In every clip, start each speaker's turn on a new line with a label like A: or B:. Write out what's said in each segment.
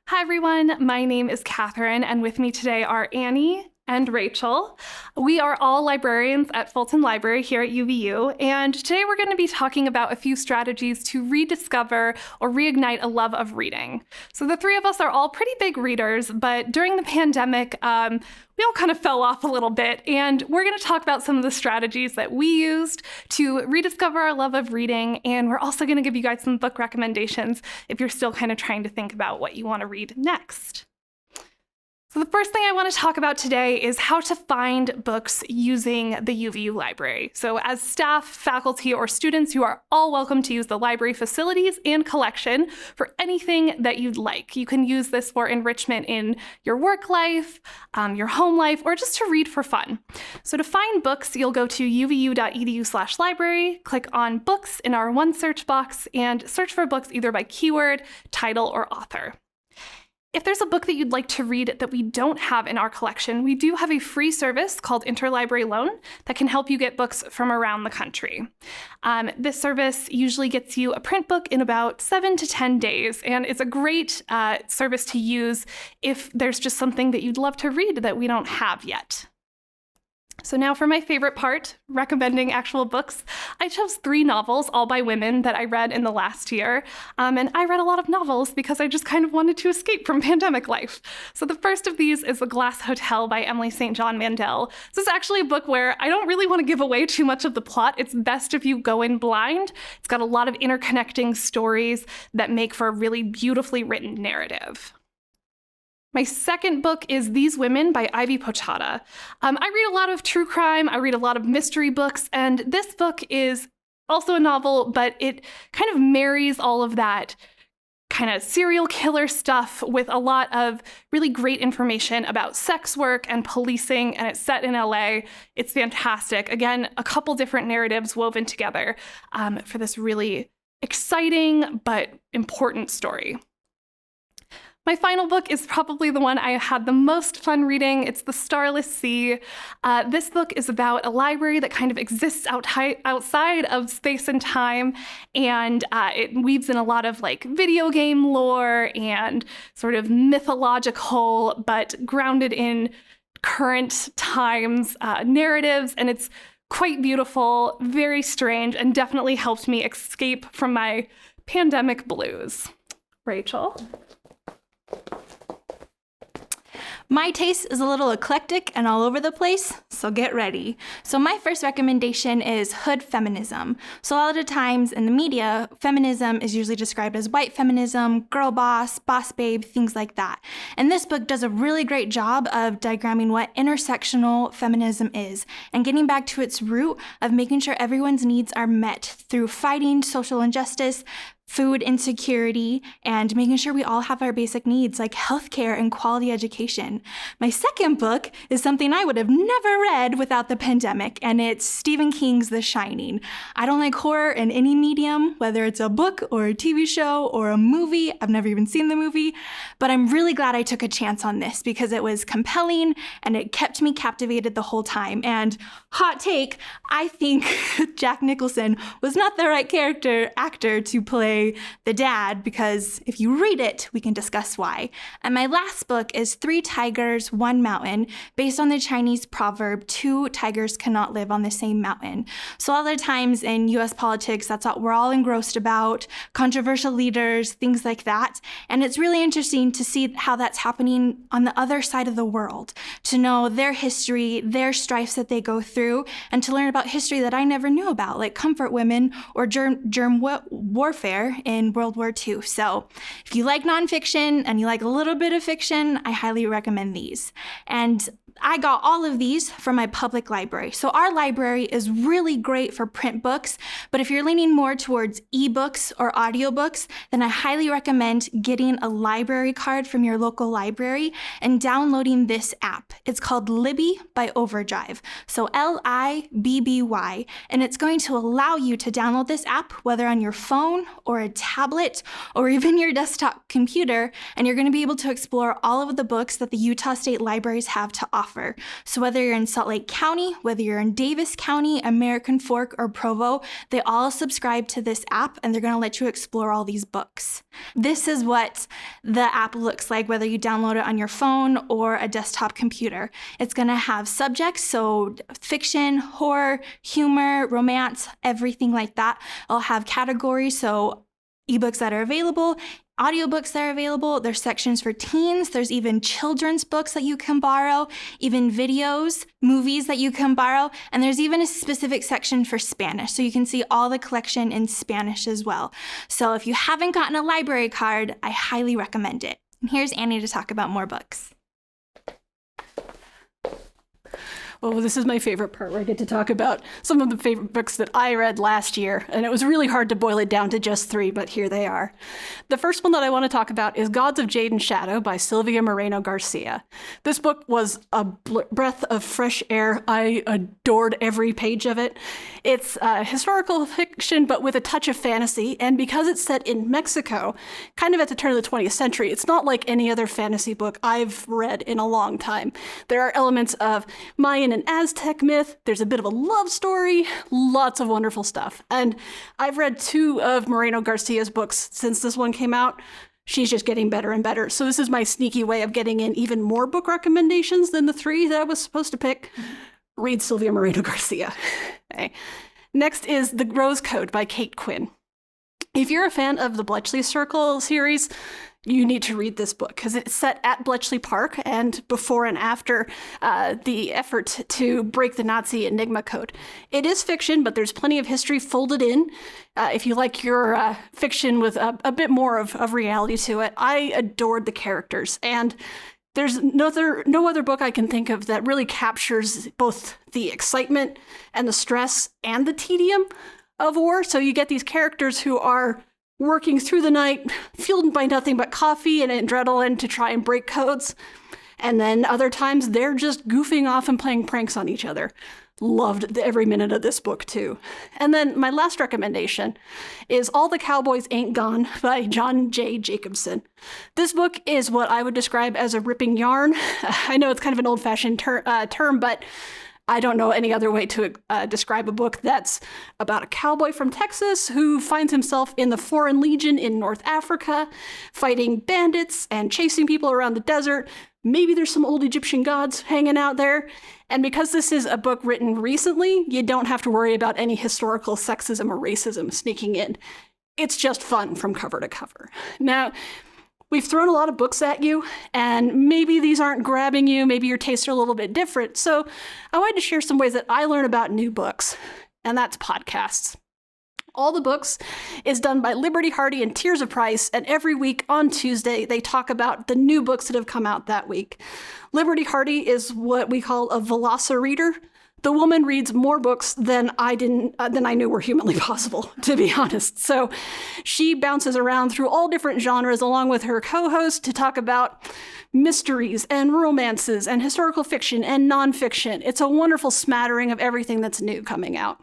A: Hi everyone, my name is Katherine, and with me today are Annie and Rachel. We are all librarians at Fulton Library here at UVU, and today we're going to be talking about a few strategies to rediscover or reignite a love of reading. So the three of us are all pretty big readers, but during the pandemic, we all kind of fell off a little bit, and we're going to talk about some of the strategies that we used to rediscover our love of reading, and we're also going to give you guys some book recommendations if you're still kind of trying to think about what you want to read next. So the first thing I want to talk about today is how to find books using the UVU library. So as staff, faculty, or students, you are all welcome to use the library facilities and collection for anything that you'd like. You can use this for enrichment in your work life, your home life, or just to read for fun. So to find books, you'll go to uvu.edu/library, click on books in our one search box, and search for books either by keyword, title, or author. If there's a book that you'd like to read that we don't have in our collection, we do have a free service called Interlibrary Loan that can help you get books from around the country. This service usually gets you a print book in about 7 to 10 days, and it's a great service to use if there's just something that you'd love to read that we don't have yet. So now for my favorite part, recommending actual books. I chose 3 novels, all by women, that I read in the last year. And I read a lot of novels because I just kind of wanted to escape from pandemic life. So the first of these is The Glass Hotel by Emily St. John Mandel. This is actually a book where I don't really want to give away too much of the plot. It's best if you go in blind. It's got a lot of interconnecting stories that make for a really beautifully written narrative. My second book is These Women by Ivy Pochada. I read a lot of true crime, I read a lot of mystery books, and this book is also a novel, but it kind of marries all of that kind of serial killer stuff with a lot of really great information about sex work and policing, and it's set in LA. It's fantastic. Again, a couple different narratives woven together for this really exciting but important story. My final book is probably the one I had the most fun reading. It's The Starless Sea. This book is about a library that kind of exists outside of space and time, and it weaves in a lot of like video game lore and sort of mythological but grounded in current times narratives, and it's quite beautiful, very strange, and definitely helped me escape from my pandemic blues. Rachel?
B: My taste is a little eclectic and all over the place, so get ready. So my first recommendation is hood feminism. So a lot of times in the media, feminism is usually described as white feminism, girl boss, boss babe, things like that. And this book does a really great job of diagramming what intersectional feminism is and getting back to its root of making sure everyone's needs are met through fighting social injustice, food insecurity, and making sure we all have our basic needs like healthcare and quality education. My second book is something I would have never read without the pandemic, and it's Stephen King's The Shining. I don't like horror in any medium, whether it's a book or a TV show or a movie. I've never even seen the movie, but I'm really glad I took a chance on this because it was compelling and it kept me captivated the whole time. And hot take, I think Jack Nicholson was not the right actor to play the dad, because if you read it, we can discuss why. And my last book is 3 Tigers, 1 Mountain, based on the Chinese proverb, 2 tigers cannot live on the same mountain. So a lot of times in US politics, that's what we're all engrossed about, controversial leaders, things like that. And it's really interesting to see how that's happening on the other side of the world, to know their history, their strifes that they go through, and to learn about history that I never knew about, like comfort women or germ warfare in World War II. So if you like nonfiction and you like a little bit of fiction, I highly recommend these. And I got all of these from my public library. So our library is really great for print books, but if you're leaning more towards ebooks or audiobooks, then I highly recommend getting a library card from your local library and downloading this app. It's called Libby by Overdrive. So Libby, and it's going to allow you to download this app, whether on your phone or a tablet or even your desktop computer, and you're going to be able to explore all of the books that the Utah State Libraries have to offer. offer. So whether you're in Salt Lake County, whether you're in Davis County, American Fork, or Provo, they all subscribe to this app and they're going to let you explore all these books. This is what the app looks like, whether you download it on your phone or a desktop computer. It's going to have subjects, so fiction, horror, humor, romance, everything like that. It'll have categories, so ebooks that are available, audiobooks that are available. There's sections for teens. There's even children's books that you can borrow, even videos, movies that you can borrow. And there's even a specific section for Spanish. So you can see all the collection in Spanish as well. So if you haven't gotten a library card, I highly recommend it. And here's Annie to talk about more books.
C: Oh, this is my favorite part where I get to talk about some of the favorite books that I read last year. And it was really hard to boil it down to just 3, but here they are. The first one that I want to talk about is Gods of Jade and Shadow by Sylvia Moreno Garcia. This book was a breath of fresh air. I adored every page of it. It's historical fiction, but with a touch of fantasy. And because it's set in Mexico, kind of at the turn of the 20th century, it's not like any other fantasy book I've read in a long time. There are elements of Mayan and Aztec myth. There's a bit of a love story, lots of wonderful stuff. And I've read 2 of Moreno Garcia's books since this one came out. She's just getting better and better. So this is my sneaky way of getting in even more book recommendations than the 3 that I was supposed to pick. Read Sylvia Moreno Garcia. Okay. Next is The Rose Code by Kate Quinn. If you're a fan of the Bletchley Circle series, you need to read this book because it's set at Bletchley Park and before and after the effort to break the Nazi Enigma code. It is fiction, but there's plenty of history folded in. If you like your fiction with a bit more of reality to it, I adored the characters. And there's no other book I can think of that really captures both the excitement and the stress and the tedium of war. So you get these characters who are working through the night, fueled by nothing but coffee and adrenaline to try and break codes. And then other times they're just goofing off and playing pranks on each other. Loved every minute of this book too. And then my last recommendation is All the Cowboys Ain't Gone by John J. Jacobson. This book is what I would describe as a ripping yarn. I know it's kind of an old-fashioned term, but I don't know any other way to describe a book that's about a cowboy from Texas who finds himself in the Foreign Legion in North Africa, fighting bandits and chasing people around the desert. Maybe there's some old Egyptian gods hanging out there. And because this is a book written recently, you don't have to worry about any historical sexism or racism sneaking in. It's just fun from cover to cover. Now, we've thrown a lot of books at you, and maybe these aren't grabbing you, maybe your tastes are a little bit different. So I wanted to share some ways that I learn about new books, and that's podcasts. All the Books is done by Liberty Hardy and Tears of Price, and every week on Tuesday, they talk about the new books that have come out that week. Liberty Hardy is what we call a velociraptor. The woman reads more books than I knew were humanly possible, to be honest. So she bounces around through all different genres along with her co-host to talk about mysteries and romances and historical fiction and nonfiction. It's a wonderful smattering of everything that's new coming out.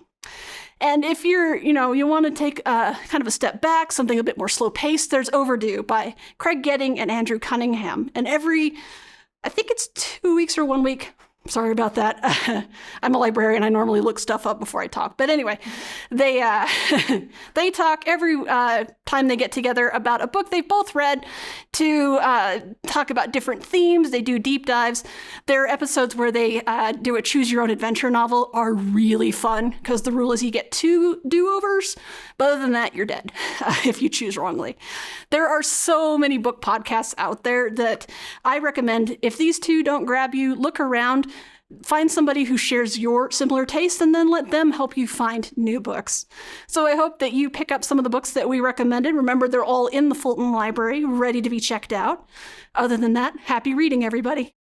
C: And if you want to take kind of a step back, something a bit more slow-paced, there's Overdue by Craig Getting and Andrew Cunningham. And I think it's 2 weeks or 1 week. Sorry about that. I'm a librarian. I normally look stuff up before I talk. But anyway, they talk every time they get together about a book they've both read to talk about different themes. They do deep dives. Their episodes where they do a choose your own adventure novel are really fun because the rule is you get 2 do-overs. But other than that, you're dead if you choose wrongly. There are so many book podcasts out there that I recommend. If these 2 don't grab you, look around. Find somebody who shares your similar taste and then let them help you find new books. So I hope that you pick up some of the books that we recommended. Remember, they're all in the Fulton Library, ready to be checked out. Other than that, happy reading, everybody.